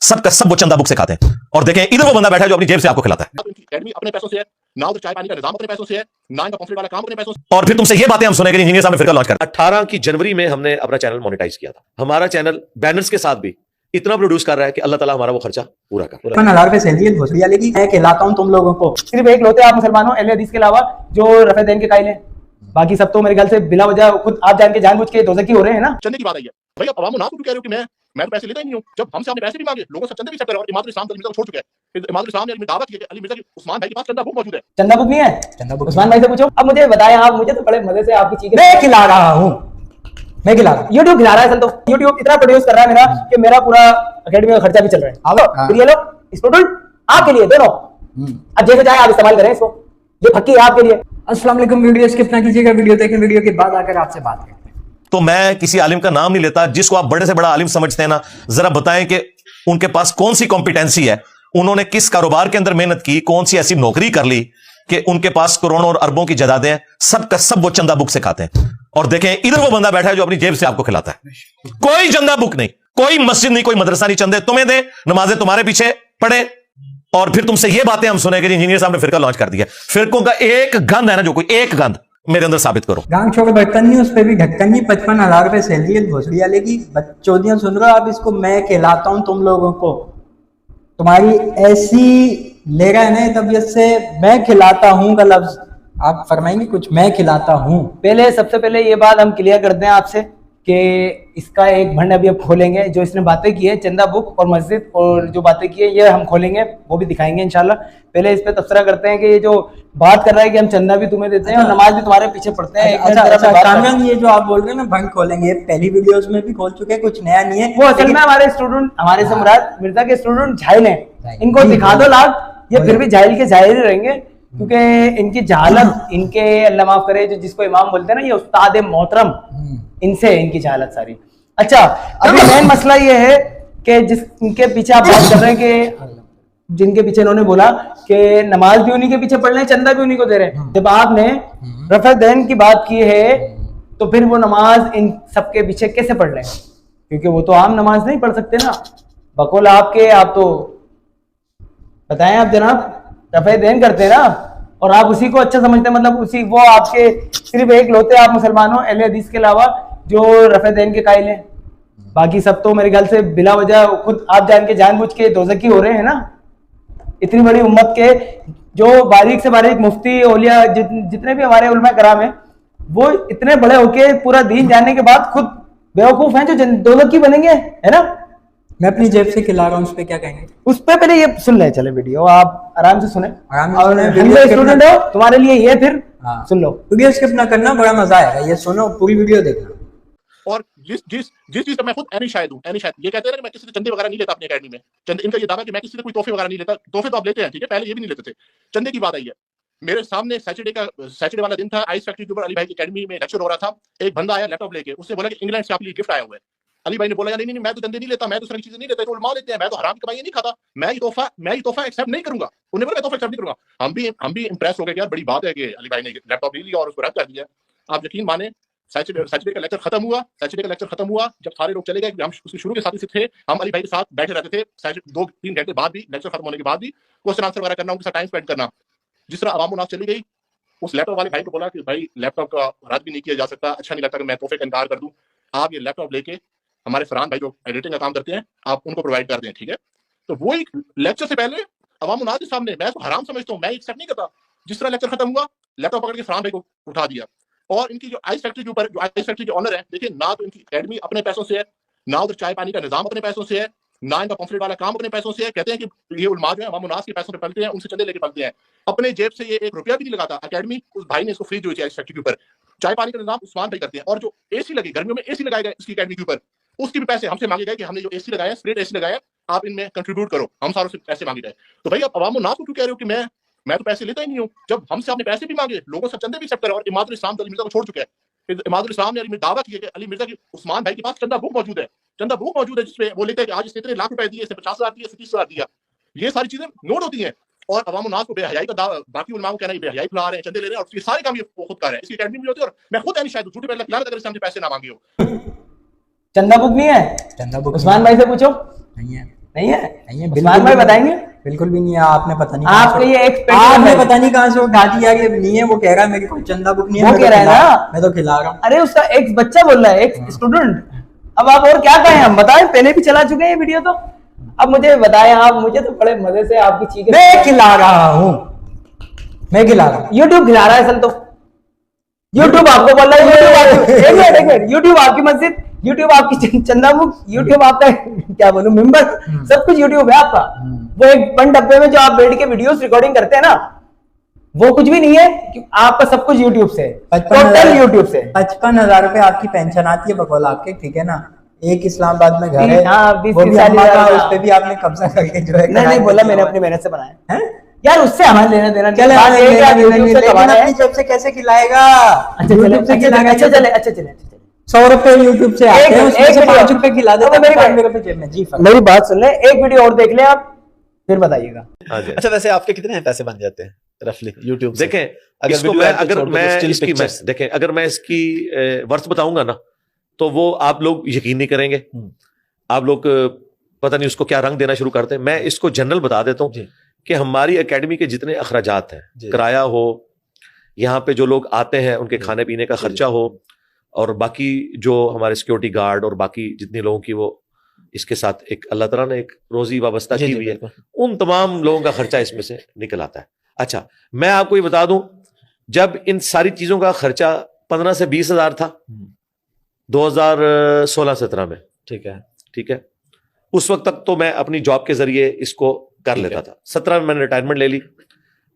सब का सब वो चंदा बुक से खाते हैं। और देखें इधर वो बंदा बैठा है जो अपनी जेब से आपको खिलाता है। इनकी एकेडमी अपने पैसों से है, ना उधर चाय पानी का निजाम अपने पैसों से है, ना इनका पंफलेट वाला काम अपने पैसों से। और फिर तुमसे ये बातें हम सुने कि इंजीनियर साहब ने फिर लॉन्च कर 18 की जनवरी में हमने अपना चैनल मोनेटाइज किया था। हमारा चैनल बैनर्स के साथ भी इतना प्रोड्यूस कर रहा है कि अल्लाह ताला हमारा वो खर्चा पूरा कर। 5000 रुपए सैलरी भोसड़िया लेगी। मैं कहलाता हूँ तुम लोगों को सिर्फ एक लौते आप मुसलमानों अहले हदीस के अलावा जो रफ़े दीन के कायल हैं, बाकी सब तो मेरे ख्याल से बिला वजह खुद आप जान के जानबूझ के दोज़खी हो रहे हैं ना। चंदे की बात आई है भाई, अब अवाम नाम को कह रहे हो कि मैं तो पैसे लेता ही नहीं हूँ। जब हमसे आपने पैसे भी मांगे, लोगों से चंदे भी एक्सेप्ट करे और इमादुल इस्लाम अली मिर्जा को छोड़ चुके हैं। फिर इमादुल इस्लाम ने दावत की कि अली मिर्जा की उस्मान भाई के पास चंदा बुक मौजूद है। चंदा बुक नहीं है, चंदा बुक उस्मान भाई से पूछो। अब मुझे बताएं आप, मुझे तो बड़े मजे से आपकी चीजें मैं खिला रहा हूँ, मैं खिला रहा हूँ। यूट्यूब खिला रहा है, तो यूट्यूब इतना प्रोड्यूस कर रहा है मेरा कि मेरा पूरा एकेडमी का खर्चा भी चल रहा है। फिर ये लो स्टूडेंट आपके लिए दोनों, अब जैसे चाहे आप इस्तेमाल करें इसको, ये फक्की है आपके लिए। अस्सलाम वालेकुम, वीडियो स्किप ना कीजिएगा, वीडियो देखें, वीडियो के बाद आकर आपसे बात करते हैं। तो मैं किसी आलिम का नाम नहीं लेता, जिसको आप बड़े से बड़ा आलिम समझते हैं ना, जरा बताएं कि उनके पास कौन सी कॉम्पिटेंसी है, उन्होंने किस कारोबार के अंदर मेहनत की, कौन सी ऐसी नौकरी कर ली कि उनके पास करोड़ों और अरबों की जायदादें हैं। सब का सब वो चंदा बुक से खाते हैं। और देखें इधर वो बंदा बैठा है जो अपनी जेब से आपको खिलाता है। कोई चंदा बुक नहीं, कोई मस्जिद नहीं, कोई मदरसा नहीं चंदे तुम्हें दे, नमाजें तुम्हारे पीछे पढ़े। और फिर तुमसे ये बातें हम सुने कि इंजीनियर साहब ने फिरका लॉन्च कर दिया। फिरकों का एक गंद है ना, जो कोई एक गंद मेरे अंदर साबित करो। गांग छोड़ बर्तन नहीं, उस पर भी ढक्कन नहीं। 55,000 रुपए सैलरी भोसड़िया लेगी। बच्चोदियां सुन रहे हो आप इसको। मैं कहलाता हूं तुम लोगों को, तुम्हारी ऐसी ले रहे हैं तबीयत से मैं खिलाता हूं का लफ्ज आप फरमाएंगे कुछ? मैं खिलाता हूं। पहले सबसे पहले ये बात हम क्लियर करते हैं आपसे कि इसका एक भंड अभी अब खोलेंगे। जो इसने बातें की है चंदा बुक और मस्जिद और जो बातें की है ये हम खोलेंगे, वो भी दिखाएंगे इंशाल्लाह। पहले इस पे तबसरा करते हैं कि ये जो बात कर रहा है कि हम चंदा भी तुम्हें देते हैं और नमाज भी तुम्हारे पीछे पढ़ते हैं। अच्छा, ये जो आप बोल रहे हैं ना भंड खोलेंगे, पहली वीडियोस में भी खोल चुके हैं, कुछ नया नहीं है। वो असल में हमारे स्टूडेंट, हमारे से मुराद मिर्जा के स्टूडेंट झाइल हैं। इनको दिखा दो लाभ, ये फिर भी जाहिल के जाहिल ही रहेंगे, क्योंकि इनकी जहालत, इनके अल्लाह माफ करे जो जिसको इमाम बोलते हैं ना, ये उस्ताद मोहतरम, इनसे इनकी जहालत सारी। अच्छा, अभी मेन मसला ये है कि जिनके पीछे आप बात कर रहे हैं कि जिनके पीछे इन्होंने बोला कि नमाज भी उन्हीं के पीछे पढ़ रहे हैं, चंदा भी उन्हीं को दे रहे हैं। जब आपने रफ़ा दीन की बात की है तो फिर वो नमाज इन सबके पीछे कैसे पढ़ रहे हैं? क्योंकि वो तो आम नमाज नहीं पढ़ सकते ना, बकौल आपके। आप तो बताएं, आप जनाब रफ़ा दीन करते हैं ना, और आप उसी को अच्छा समझते हैं, मतलब उसी वो आपके सिर्फ एक लौते आप मुसलमानों अहले हदीस के अलावा जो रफ़ा दीन के कायल हैं, बाकी सब तो मेरे ख्याल से बिला वजह खुद आप जान के जानबूझ के दोज़खी हो रहे हैं ना। इतनी बड़ी उम्मत के जो बारीक से बारीक मुफ्ती औलिया जितने भी हमारे उलमा कराम हैं, वो इतने बड़े होके पूरा दीन जानने के बाद खुद बेवकूफ हैं जो दोज़खी बनेंगे, है ना। मैं अपनी जेब से खिला रहा हूँ, उस पर क्या कहेंगे? उस पर पहले ये सुन ले, चले वीडियो आप आराम से सुने, स्टूडेंट हो तुम्हारे लिए ये फिर सुन लो, वीडियो स्किप ना करना, बड़ा मजा आएगा, ये सुनो पूरी वीडियो देखना। और जिस चीज का मैं खुद ऐनी शायद हूँ, ऐनी शायद ये कहते हैं ना कि मैं किसी से चंदे वगैरह नहीं लेता अपनी एकेडमी में। चंदे, इनका ये दावा कि मैं किसी से कोई तोहफे वगैरह नहीं लेता। तोहफे तो आप लेते हैं, ठीक है, पहले ये भी नहीं लेते थे। चंदे की बात आई है, मेरे सामने सैटरडे वाला दिन था, आइस फैक्ट्री के ऊपर अली भाई की एकेडमी में लेक्चर हो रहा था। एक बंदा आया लैपटॉप लेके, उसने बोला कि इंग्लैंड से आपके लिए गिफ्ट आया हुआ है। अली भाई ने बोला नहीं मैं तो चंदे नहीं लेता, मैं तो सारी चीजें नहीं लेता, तो उलमा लेते हैं, मैं तो हराम की कमाई नहीं खाता, मैं ये तोहफा एक्सेप्ट नहीं करूंगा। उन्हें बोला मैं तोहफा एक्सेप्ट नहीं करूंगा। हम भी इंप्रेस हो गए कि यार बड़ी बात है कि अली भाई ने लैपटॉप ले लिया और उसको रद्द कर दिया। आप यकीन माने, सैटरडे का लेक्चर खत्म हुआ, जब सारे लोग चले गए, हम उसके शुरू के साथी से थे, हम अली भाई के साथ बैठे रहते थे 2-3 घंटे बाद भी, लेक्चर खत्म होने के बाद भी क्वेश्चन आंसर वगैरह करना, उनके साथ टाइम स्पेंड करना। जिस तरह अवाम उन्नास चली गई, उस लैपटॉप वाले भाई को बोला कि भाई लैपटॉप का रद्द भी नहीं किया जा सकता, अच्छा नहीं लगता कि मैं तोहफे का इनकार कर दूं, आप ये लैपटॉप लेके हमारे फरहान भाई जो एडिटिंग का काम करते हैं, आप उनको प्रोवाइड कर दें, ठीक है। तो वो एक लेक्चर से पहले अवाम उन्नास के सामने, मैं तो हराम समझता हूँ, मैं एक्सेप्ट नहीं करता। जिस तरह लेक्चर खत्म हुआ, लैपटॉप पकड़ के फरहान भाई को उठा दिया। और इनकी जो आइस फैक्ट्री के ऊपर, जो आइस फैक्ट्री के ऑनर है, देखिए, ना तो इनकी एकेडमी अपने पैसों से है, ना उधर चाय पानी का निजाम अपने पैसों से है, ना इनका पंफलेट वाला काम अपने पैसों से है। कहते हैं कि ये उलमा जो है अवाम उन्नास के पैसों पे पलते हैं, उनसे चंदे लेके पलते हैं, अपने जेब से ये 1 रुपया भी नहीं लगाता। एकेडमी उस भाई ने इसको फ्री दी हुई है आइस फैक्ट्री के ऊपर। चाय पानी का निजाम उस्मान भाई करते हैं, और जो एसी लगे, गर्मियों में एसी लगाए गए इसकी एकेडमी के ऊपर, उसके भी पैसे हमसे मांगे गए कि हमने जो एसी लगाया, स्प्लिट एसी लगाया, आप इनमें कंट्रीब्यूट करो, हम सारों से पैसे मांगे गए। तो भाई आप अवाम उन्नास को क्यों कह रहे हो कि मैं तो पैसे लेता ही नहीं हूँ? जब हमसे आपने पैसे भी मांगे, लोगों से चंदे भी एक्सेप्ट करे और इमादुल इस्लाम अली मिर्जा को छोड़ चुके हैं। फिर इमादुल इस्लाम ने दावा किया कि अली मिर्जा की उस्मान भाई के पास चंदा बुक मौजूद है, जिसमें वो लेते हैं कि आज इसने इतने लाख रुपए दिए, इसने 50,000 दिए, 30,000 दिया। ये सारी चीजें नोट होती हैं। और अवाम उन्नास को बेहयाई का दावा, बाकी उलमा को कहना है बेहयाई फैला रहे हैं, चंदे ले रहे हैं, और ये सारे काम ये खुद कर रहे हैं। इसकी एकेडमी में होती है, और मैं खुद ऐनी शायद झूठे पहले अगर इससे हमसे पैसे ना मांगे हो। चंदा बुक नहीं है, चंदा बुक उस्मान भाई से पूछो, नहीं है। नहीं है? नहीं है, उस्मान भाई भी बताएंगे? बिल्कुल भी नहीं है। आपने पता नहीं आपके ये एक आपने पता नहीं कहाँ से वो गाड़ी आ गई, नहीं है। वो कह रहा है मेरी कोई चंदा बुक नहीं है, वो मैं कह तो रहा है खिला- ना? मैं तो खिला रहा हूँ। अरे उसका एक बच्चा बोल रहा है, एक स्टूडेंट। अब आप और क्या कहें, हम बताएं, पहले भी चला चुके हैं ये वीडियो तो। अब मुझे बताएं आप, मुझे तो बड़े मजे से आपकी चीजें मैं खिला रहा हूँ, मैं खिला रहा हूँ। यूट्यूब खिला रहा है असल तो। यूट्यूब आपको बोल रहा है, एक मिनट, यूट्यूब आपकी मस्जिद, यूट्यूब आपकी चंदा बुक, यूट्यूब आपका क्या बोलूं मेंबर, सब कुछ यूट्यूब है आपका। वो एक बन डब्बे में जो आप बैठ के वीडियोस रिकॉर्डिंग करते हैं ना, वो कुछ भी नहीं है, आपका सब कुछ यूट्यूब से, टोटल यूट्यूब से। 55,000 रुपए आपकी पेंशन आती है बकौल आपके, ठीक है ना। एक इस्लामाबाद में घर है, हाँ, 20 वो भी अम्मा का, हज़ार। उस पे भी आपने कब्जा करके जो है नहीं बोला, मैंने अपनी मेहनत से बनाया है। यार, उससे हमारे लेना देना नहीं। चले बात ये है कि आप YouTube से कमा रहे हैं। अपनी जेब से कैसे खिलाएगा? अच्छा चले, YouTube से खिलाएगा। अच्छा चले, अच्छा चले। 100 रुपए यूट्यूब से आते हैं, उसमें से 5 रुपए खिला देते हैं, 95 रुपए जेब में। जी मेरी बात सुन ले, एक वीडियो और देख ले आप, फिर बताइएगा। हाँ जी। अच्छा, वैसे आपके कितने पैसे बन जाते हैं रफली यूट्यूब से? देखें, अगर इसको video मैं ad को अगर छोड़ दो मैं तो still इसकी मैं pictures। देखें, अगर मैं इसकी वर्थ बताऊंगा ना, तो वो आप लोग यकीन नहीं करेंगे। आप लोग पता नहीं उसको क्या रंग देना शुरू करते हैं। मैं इसको जनरल बता देता हूँ कि हमारी एकेडमी के जितने अखराजात हैं, किराया हो, यहाँ पे जो लोग आते हैं उनके खाने पीने का खर्चा हो, और बाकी जो हमारे सिक्योरिटी गार्ड और बाकी जितने लोगों की वो इसके साथ एक अल्लाह ताला ने एक रोजी वाबस्ता की हुई है, उन तमाम लोगों का खर्चा इसमें से निकल आता है। अच्छा, मैं आपको ये बता दूं, जब इन सारी चीजों का खर्चा 15 से 20 हजार था 2016-17 में, ठीक है, उस वक्त तक तो मैं अपनी जॉब के जरिए इसको कर लेता था। 17 में मैंने रिटायरमेंट ले ली।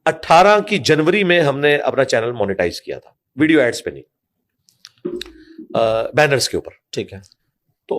18 की जनवरी में हमने अपना चैनल मोनेटाइज किया था, वीडियो एड्स पे नहीं, बैनर्स के ऊपर, ठीक है। तो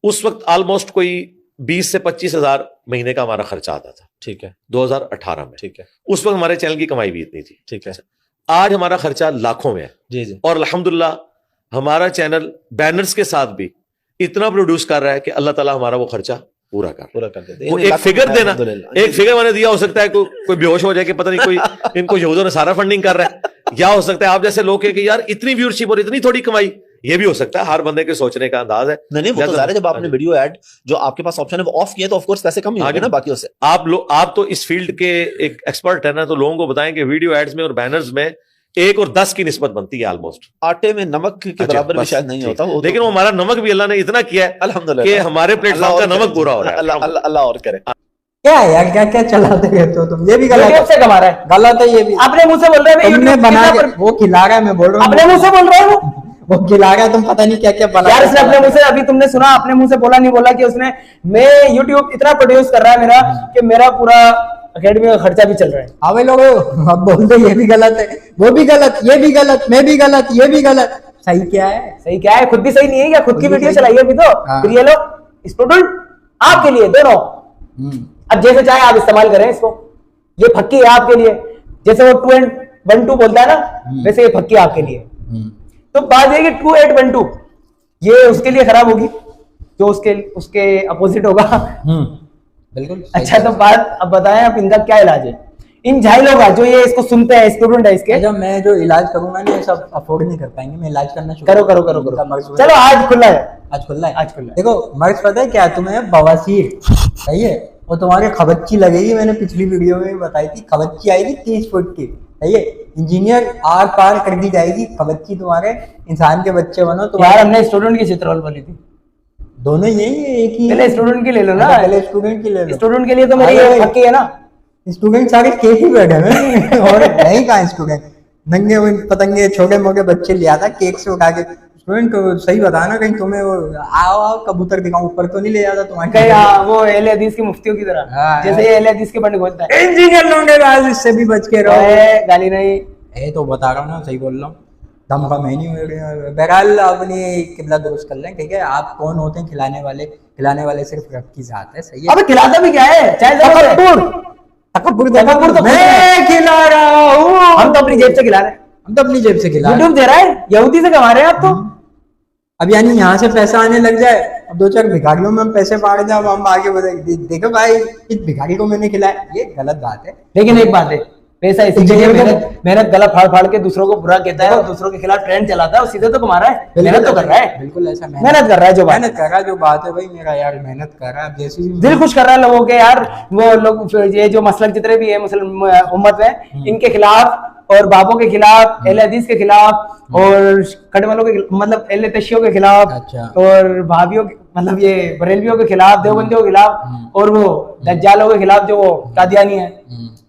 उस वक्त ऑलमोस्ट कोई 20 से 25 हजार महीने का हमारा खर्चा आता था, ठीक है, 2018 में। ठीक है, उस वक्त हमारे चैनल की कमाई भी इतनी थी। ठीक है। आज हमारा खर्चा लाखों में है, जी जी। और अल्हम्दुलिल्लाह हमारा चैनल बैनर्स के साथ भी इतना प्रोड्यूस कर रहा है कि अल्लाह ताला हमारा वो खर्चा पूरा कर देते वो एक फिगर देना, एक फिगर मैंने दिया, हो सकता है कोई बेहोश हो जाए कि पता नहीं कोई इनको यहूदियों ने सारा फंडिंग कर रहा है, या हो सकता है आप जैसे लोग कि यार इतनी व्यूअरशिप और इतनी थोड़ी कमाई, ये भी हो सकता है। हर बंदे के सोचने का अंदाज है। नहीं वो तो ज़ाहिर है, जब आपने वीडियो ऐड जो आपके पास ऑप्शन है वो ऑफ किया तो ऑफ कोर्स पैसे कम ही होंगे ना बाकियों से। आप तो इस फील्ड के एक एक्सपर्ट है ना, तो लोगों को बताएं कि वीडियो एड्स में और बैनर्स में 1 और 10 की निस्बत बनती है ऑलमोस्ट। आटे में नमक के बराबर भी शायद नहीं होता, लेकिन वो हमारा नमक भी अल्लाह ने इतना किया है अल्हम्दुलिल्लाह कि हमारे प्लेटफॉर्म का नमक पूरा हो रहा है। अल्लाह और करे। क्या है यार, क्या क्या चलाते रहते हो तुम? ये भी गलत यूट्यूब से कमा रहा है, गलत है ये भी। अपने मुंह से बोल रहे हैं, तुमने बना के वो खिला रहा है, मैं बोल रहा हूँ अपने मुंह से बोल रहे हो वो खिला रहा है, तुम पता नहीं क्या क्या बना। यार इसने अपने मुंह से, अभी तुमने सुना, अपने मुंह से बोला नहीं बोला कि उसने, मैं यूट्यूब इतना प्रोड्यूस कर रहा है मेरा कि मेरा पूरा एकेडमी का खर्चा भी चल रहा है। अबे लोग अब बोल दो ये भी गलत है, वो भी गलत, ये भी गलत, मैं भी गलत, ये भी गलत। सही क्या है? सही क्या है? खुद भी सही नहीं है क्या? खुद की भी वीडियो सही चलाई है अभी तो। हाँ। फिर ये लो स्टूडेंट आपके लिए दोनों, अब जैसे चाहे आप इस्तेमाल करें इसको। ये फक्की है आपके लिए, जैसे वो 2 and 1 2 बोलता है ना, वैसे ये फक्की आपके लिए। तो बात ये कि 2 8 1 2 ये उसके लिए खराब होगी, जो उसके अपोजिट होगा। बिल्कुल। अच्छा, तो बात अब बताएं आप, इनका क्या इलाज है इन झाइलों का, जो ये इसको सुनते हैं, स्टूडेंट है इसके? जब मैं जो इलाज करूंगा ना, ये सब अफोर्ड नहीं कर पाएंगे, मैं इलाज करना शुरू करो। चलो आज खुला है, आज खुला है, आज खुला है। देखो मर्ज पता है क्या, तुम्हें बवासीर सही है, और तुम्हारे खबच्ची लगेगी। मैंने पिछली वीडियो में बताई थी, खबच्ची आएगी 30 फुट की, सही है। इंजीनियर आर पार कर दी जाएगी खबच्ची, तुम्हारे इंसान के बच्चे बनो। यार हमने स्टूडेंट की चित्रौल बोली थी, दोनों यही है, एक ही। पहले स्टूडेंट की ले लो ना, पहले स्टूडेंट की ले लो। स्टूडेंट के लिए तो मेरी ये फक्की है ना। स्टूडेंट सारे केक ही बैठे हैं और नहीं कहाँ स्टूडेंट, नंगे पतंगे छोटे मोटे बच्चे लिया था केक से उठा के। स्टूडेंट को सही बताना, कहीं तुम्हें वो आओ कबूतर दिखाऊं, ऊपर तो नहीं ले जाता तुम्हारे? कहीं वो अहले हदीस की मुफ्तियों की तरह, हाँ, जैसे ये अहले हदीस के पंडित बोलता है इंजीनियर लोगे आज, इससे भी बच के रहो। गाली नहीं है तो बता रहा हूँ ना, सही बोल रहा हूँ, दम का मैं नहीं हो रही। बहरहाल अपनी किबला दुरुस्त कर लें, ठीक है। आप कौन होते हैं खिलाने वाले? खिलाने वाले सिर्फ रब की जात है, सही है। अब खिलाता भी क्या है, चाहे तकब्बुर तो मैं खिला रहा हूँ, हम तो अपनी जेब से खिला रहे हैं, हम तो अपनी जेब से खिला रहे हैं। यूट्यूब दे रहा है, यहूदी से कमा रहे हैं आप तो। अब यानी यहाँ से पैसा आने लग जाए, अब 2-4 भिखारियों में हम पैसे बांट जाए, हम आगे बढ़े। देखो भाई, इस भिखारी को मैंने खिलाया, ये गलत बात है। लेकिन एक बात है, पैसा इसीलिए मेहनत गला फाड़ फाड़ के दूसरों को बुरा कहता है और दूसरों के खिलाफ ट्रेंड चलाता है और सीधे तो कमा रहा है, मेहनत तो कर रहा है, बिल्कुल ऐसा मेहनत कर रहा है, जो बात मेहनत कर रहा है, जो बात है भाई मेरा यार मेहनत कर रहा है, अब जैसी भी दिल खुश कर रहा है लोगों के यार। वो लोग ये जो मसलक जितने भी है मुस्लिम उम्मत में, इनके खिलाफ और बाबों के खिलाफ, अहले हदीस के खिलाफ और कड़े वालों के मतलब अहले तशियों के खिलाफ, अच्छा। और भाभियों के मतलब ये बरेलवियों के खिलाफ, देवबंदियों के खिलाफ और वो दज्जालों के खिलाफ जो वो कादियानी है,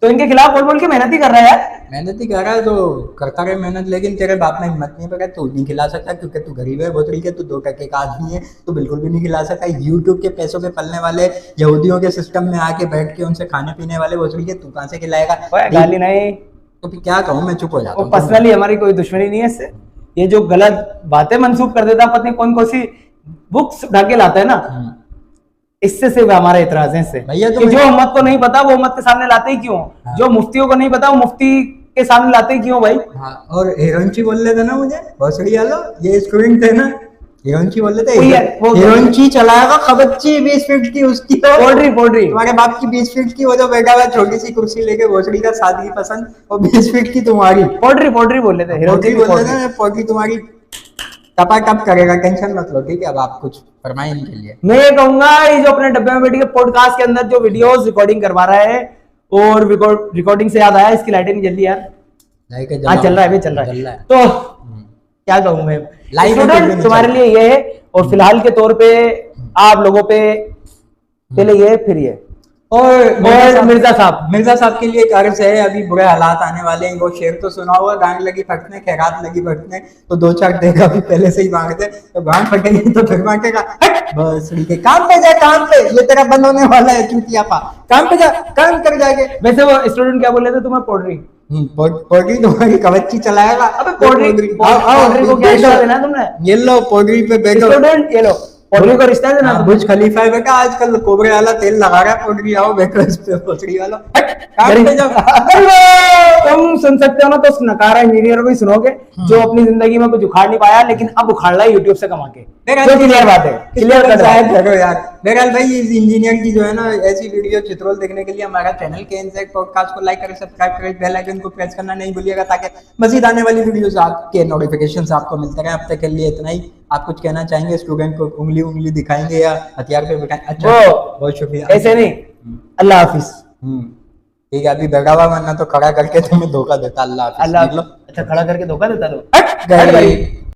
तो इनके खिलाफ बोल बोल के मेहनत ही कर रहा है यार। मेहनत ही कर रहा है तो करता रहे मेहनत, लेकिन तेरे बाप ने हिम्मत नहीं पकड़ा, तू नहीं खिला सकता क्योंकि तू गरीब है बहुत तरीके, तू 2 टके का आदमी है, तू बिल्कुल भी नहीं खिला सकता। यूट्यूब के पैसों पे पलने वाले यहूदियों के सिस्टम में आके बैठ के उनसे खाने पीने वाले बहुत तरीके, तू कहाँ से खिलाएगा? गाली नहीं, तो फिर क्या कहूँ, मैं चुप हो जाता हूँ। पर्सनली हमारी कोई दुश्मनी नहीं है इससे। ये जो गलत बातें मंसूब कर देता पत्नी कौन कौन सी बुक्स उठा के लाता है ना, इससे सिर्फ हमारा इतराज है इससे भैया कि जो उम्मत को नहीं पता वो उम्मत के सामने लाते ही क्यों, जो मुफ्तियों को नहीं पता वो मुफ्ती के सामने लाते ही क्यों भाई। हाँ, और हिरोइनची बोल रहे थे ना मुझे भोसड़ी वालों, ये स्टूडेंट थे ना, हिरोइनची बोल रहे थे, हिरोइनची चलाएगा खबच्ची 20 फीट की उसकी, पोल्ट्री तुम्हारे बाप की 20 फीट की, वो जो बैठा हुआ छोटी सी कुर्सी लेके भोसड़ी का सादगी पसंद, और 20 फीट की तुम्हारी पोल्ट्री बोल रहे थे, पोल्ट्री बोल रहे थे, पोल्ट्री तुम्हारी टपा टप करेगा, टेंशन मत लो, ठीक है। अब आप कुछ फरमाइए इनके लिए। मैं ये कहूंगा ये जो अपने डब्बे में बैठ के पॉडकास्ट के अंदर जो वीडियोस रिकॉर्डिंग करवा रहा है, और रिकॉर्डिंग से याद आया इसकी लाइटें नहीं जल्दी यार, हाँ चल रहा है भाई, चल रहा है। तो क्या कहूँ मैं, स्टूडेंट तुम्हारे लिए ये है, और फिलहाल के तौर पे आप लोगों पे पहले ये फिर ये, और मिर्जा साहब के लिए एक अर्ज है, अभी बुरे हालात आने वाले हैं, वो शेर तो सुना हुआ, गांड लगी फटने खैरात लगी फटने, तो 2-4 देगा भी पहले से ही मांग दे, तो गांड फटेगी तो फिर मांगेगा बस ठीक है, काम पे जा, काम पे, ये तेरा बंद होने वाला है चूतिया पा, काम पे जा, काम कर जाके। वैसे वो स्टूडेंट क्या बोले थे तुम्हें, पोड्री तुम्हारी कवच्ची चलाएगा। अबे पोड्री को क्या रिश्ता देना तुमने, ये लो पोड्री पे बैठो स्टूडेंट, ये लो पोड्री को रिश्ता देना। बुर्ज खलीफा है बेटा, आजकल कोबरे वाला तेल लगा रहा है, पोड्री आओ बैठो इस पे, पोड्री वाला काम पे जाओ। तुम सुन सकते हो ना, तो नकारा इंजीनियर को ही सुनोगे जो अपनी जिंदगी में कुछ उखाड़ नहीं पाया, लेकिन अब उखाड़ रहा है यूट्यूब से कमा के। क्लियर बात है, क्लियर करो यार। बहरहाल भाई इस इंजीनियर की जो है ना ऐसी वीडियो चित्रोल देखने के लिए हमारा चैनल के इनसेक्ट पॉडकास्ट को लाइक करें, सब्सक्राइब करें, बेल आइकन को प्रेस करना नहीं भूलिएगा, ताकि मजीद आने वाली वीडियोस आपके नोटिफिकेशंस आपको मिलते रहे। अब तक के लिए इतना ही। आप कुछ कहना चाहेंगे, स्टूडेंट को उंगली दिखाएंगे या हथियार पे बिठाएं? अच्छा बहुत शुक्रिया। ऐसे नहीं, अल्लाह हाफिज। ठीक है, अभी बैठा हुआ, वरना तो खड़ा करके तुम्हें धोखा देता। अल्लाह हाफिज। अच्छा खड़ा करके धोखा देता तो